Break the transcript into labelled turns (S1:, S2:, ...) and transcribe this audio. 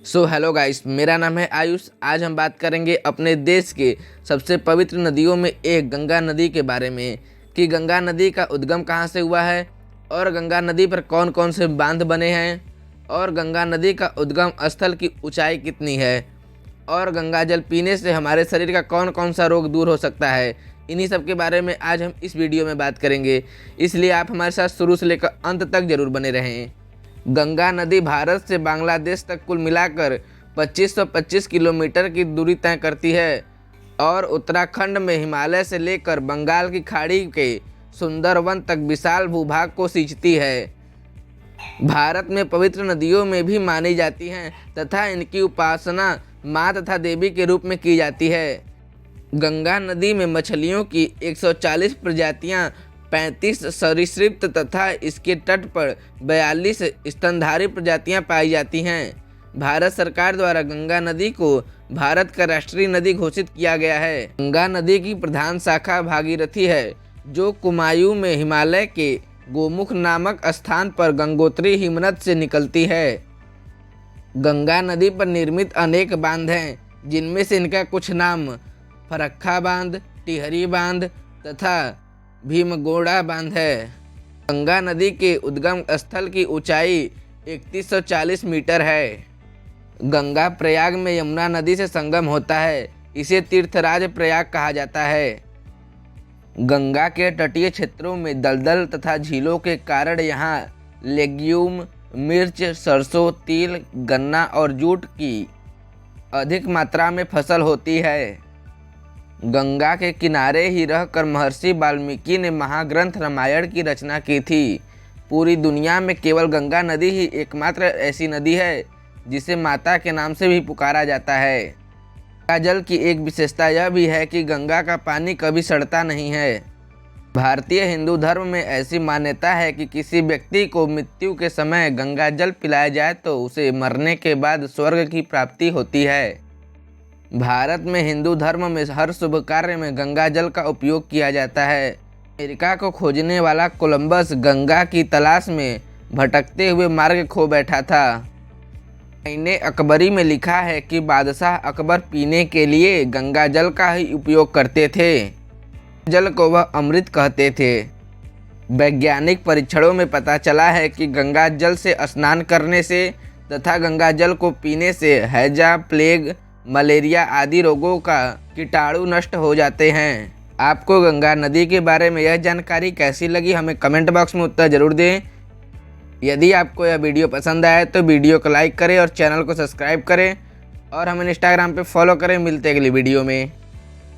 S1: Hello guys, मेरा नाम है आयुष। आज हम बात करेंगे अपने देश के सबसे पवित्र नदियों में एक गंगा नदी के बारे में कि गंगा नदी का उद्गम कहाँ से हुआ है और गंगा नदी पर कौन कौन से बांध बने हैं और गंगा नदी का उद्गम स्थल की ऊंचाई कितनी है और गंगा जल पीने से हमारे शरीर का कौन कौन सा रोग दूर हो सकता है। इन्हीं सब के बारे में आज हम इस वीडियो में बात करेंगे, इसलिए आप हमारे साथ शुरू से लेकर अंत तक जरूर बने रहें। गंगा नदी भारत से बांग्लादेश तक कुल मिलाकर 2525 किलोमीटर की दूरी तय करती है और उत्तराखंड में हिमालय से लेकर बंगाल की खाड़ी के सुंदरवन तक विशाल भूभाग को सींचती है। भारत में पवित्र नदियों में भी मानी जाती हैं तथा इनकी उपासना माँ तथा देवी के रूप में की जाती है। गंगा नदी में मछलियों की 140 प्रजातियां, 35 सरीसृप तथा इसके तट पर 42 स्तनधारी प्रजातियां पाई जाती हैं। भारत सरकार द्वारा गंगा नदी को भारत का राष्ट्रीय नदी घोषित किया गया है। गंगा नदी की प्रधान शाखा भागीरथी है, जो कुमायूं में हिमालय के गोमुख नामक स्थान पर गंगोत्री हिमनद से निकलती है। गंगा नदी पर निर्मित अनेक बांध हैं, जिनमें से इनका कुछ नाम फरक्का बांध, टिहरी बांध तथा भीमगोड़ा बांध है। गंगा नदी के उद्गम स्थल की ऊंचाई 3140 मीटर है। गंगा प्रयाग में यमुना नदी से संगम होता है, इसे तीर्थराज प्रयाग कहा जाता है। गंगा के तटीय क्षेत्रों में दलदल तथा झीलों के कारण यहाँ लेग्यूम, मिर्च, सरसों, तिल, गन्ना और जूट की अधिक मात्रा में फसल होती है। गंगा के किनारे ही रहकर महर्षि वाल्मीकि ने महाग्रंथ रामायण की रचना की थी। पूरी दुनिया में केवल गंगा नदी ही एकमात्र ऐसी नदी है जिसे माता के नाम से भी पुकारा जाता है। गंगा जल की एक विशेषता यह भी है कि गंगा का पानी कभी सड़ता नहीं है। भारतीय हिंदू धर्म में ऐसी मान्यता है कि किसी व्यक्ति को मृत्यु के समय गंगा जल पिलाया जाए तो उसे मरने के बाद स्वर्ग की प्राप्ति होती है। भारत में हिंदू धर्म में हर शुभ कार्य में गंगा जल का उपयोग किया जाता है। अमेरिका को खोजने वाला कोलंबस गंगा की तलाश में भटकते हुए मार्ग खो बैठा था। मैंने अकबरी में लिखा है कि बादशाह अकबर पीने के लिए गंगा जल का ही उपयोग करते थे। जल को वह अमृत कहते थे। वैज्ञानिक परीक्षणों में पता चला है कि गंगा जल से स्नान करने से तथा गंगा जल को पीने से हैजा, प्लेग, मलेरिया आदि रोगों का कीटाणु नष्ट हो जाते हैं। आपको गंगा नदी के बारे में यह जानकारी कैसी लगी, हमें कमेंट बॉक्स में उत्तर जरूर दें। यदि आपको यह वीडियो पसंद आए तो वीडियो को लाइक करें और चैनल को सब्सक्राइब करें और हमें इंस्टाग्राम पे फॉलो करें। मिलते हैं अगली वीडियो में।